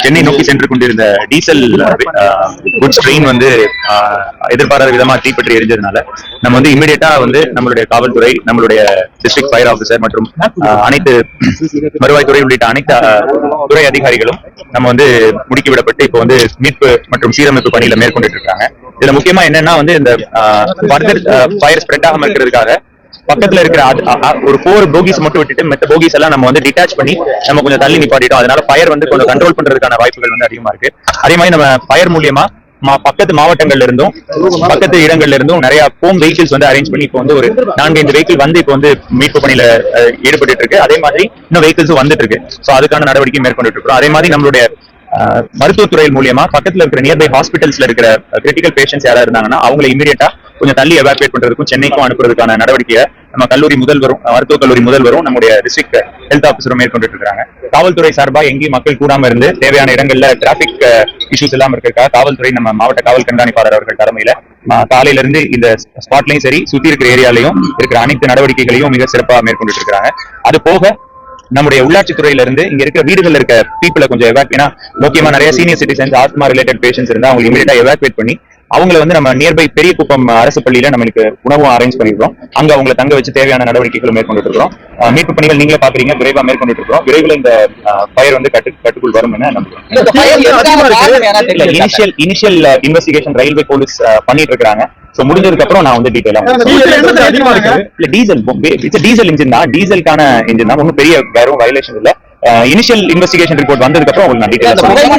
சென்னை நோக்கி சென்று கொண்டிருந்த டீசல் குட்ஸ் ட்ரெயின் வந்து எதிர்பாராத விதமா தீப்பற்றி எரிஞ்சதுனால நம்ம வந்து இமிடியேட்டா வந்து நம்மளுடைய காவல்துறை, நம்மளுடைய டிஸ்ட்ரிக்ட் ஃபயர் ஆபீசர் மற்றும் அனைத்து வருவாய்த்துறை உள்ளிட்ட அனைத்து துறை அதிகாரிகளும் நம்ம வந்து முடுக்கிவிடப்பட்டு இப்போ வந்து மீட்பு மற்றும் சீரமைப்பு பணியில மேற்கொண்டு இருக்காங்க. இதுல முக்கியமா என்னன்னா வந்து இந்த ஃபர்தர் ஃபயர் ஸ்ப்ரெட் ஆகாம இருக்கிறதுக்காக பக்கத்துல இருக்கிற ஒரு 4 போகிஸ் மட்டும் விட்டுட்டு மற்ற போகிஸ் எல்லாம் நம்ம வந்து டிட்டாச் பண்ணி நம்ம கொஞ்சம் தள்ளி நிப்பாட்டிட்டோம். அதனால ஃபயர் வந்து கொஞ்சம் கண்ட்ரோல் பண்றதுக்கான வாய்ப்புகள் வந்து அதிகமா இருக்கு. அதே மாதிரி நம்ம ஃபயர் மூலியமா பக்கத்து மாவட்டங்கள்ல இருந்தும் பக்கத்து இடங்கள்ல இருந்தும் நிறைய ஹோம் வெஹிக்கிள்ஸ் வந்து அரேஞ்ச் பண்ணி இப்போ வந்து ஒரு 4-5 வெஹிக்கிள் வந்து இப்போ வந்து மீட்பு பணியில ஈடுபட்டு இருக்கு. அதே மாதிரி இன்னும் வெஹிக்கிள்ஸும் வந்துட்டு இருக்கு. சோ அதுக்கான நடவடிக்கை மேற்கொண்டு இருக்கோம். அதே மாதிரி நம்மளுடைய மருத்துவத்துறை மூலியமா பக்கத்துல இருக்கிற நியர்பை ஹாஸ்பிட்டல்ஸ்ல இருக்கிற கிரிட்டிக்கல் பேஷன்ஸ் யாரா இருந்தாங்கன்னா அவங்களை இமீடியட்டா கொஞ்சம் தள்ளி எவாக்குவேட் பண்றதுக்கும் சென்னைக்கும் அனுப்புறதுக்கான நடவடிக்கையை நம்ம கல்லூரி முதல்வரும் மருத்துவக் கல்லூரி முதல்வரும் நம்முடைய டிஸ்ட்ரிக்ட் ஹெல்த் ஆபீசரும் மேற்கொண்டு இருக்காங்க. காவல்துறை சார்பா எங்கேயும் மக்கள் கூடாம இருந்து தேவையான இடங்கள்ல டிராபிக் இஷ்யூஸ் எல்லாம் இருக்கிறதுக்காக காவல்துறை நம்ம மாவட்ட காவல் கண்காணிப்பாளர் அவர்கள் தலைமையில காலையில இருந்து இந்த ஸ்பாட்லையும் சரி சுத்தி இருக்கிற ஏரியாலையும் இருக்கிற அனைத்து நடவடிக்கைகளையும் மிக சிறப்பா மேற்கொண்டு இருக்காங்க. அது போக நம்முடைய உள்ளாட்சித்துறையில இருந்து இங்க இருக்கிற வீடுகள்ல இருக்க பீப்புளை கொஞ்சம் ஏன்னா முக்கியமா நிறைய senior citizens asthma related patients இருந்தா அவங்க இமீடியட்டா எவாக்குவேட் பண்ணி அவங்களை வந்து நம்ம நியர்பை பெரிய குப்பம் அரசு பள்ளியில நம்மளுக்கு உணவும் அரேஞ்ச் பண்ணிருக்கோம். அங்க அவங்களை தங்க வச்சு தேவையான நடவடிக்கைகள் மேற்கொண்டு இருக்கிறோம். மீட்பு பணிகள் நீங்களே பாக்குறீங்க, விரைவா மேற்கொண்டு இருக்கிறோம். விரைவில் இந்த ஃபயர் வந்து கட்டுக்குள் வரும் என நம்புறோம். இனிஷியல் இன்வெஸ்டிகேஷன் ரயில்வே போலீஸ் பண்ணிட்டு இருக்காங்க. சோ முடிஞ்சதுக்கு அப்புறம் நான் வந்து டீடைலா இல்ல டீசல் இன்ஜின் தான், டீசலுக்கான இன்ஜின் தான், ஒன்னும் பெரிய வேற வயலேஷன் இல்ல. இனிஷியல் இன்வெஸ்டிகேஷன் ரிப்போர்ட் வந்ததுக்கு அப்புறம் உங்களுக்கு நான் டீடைலா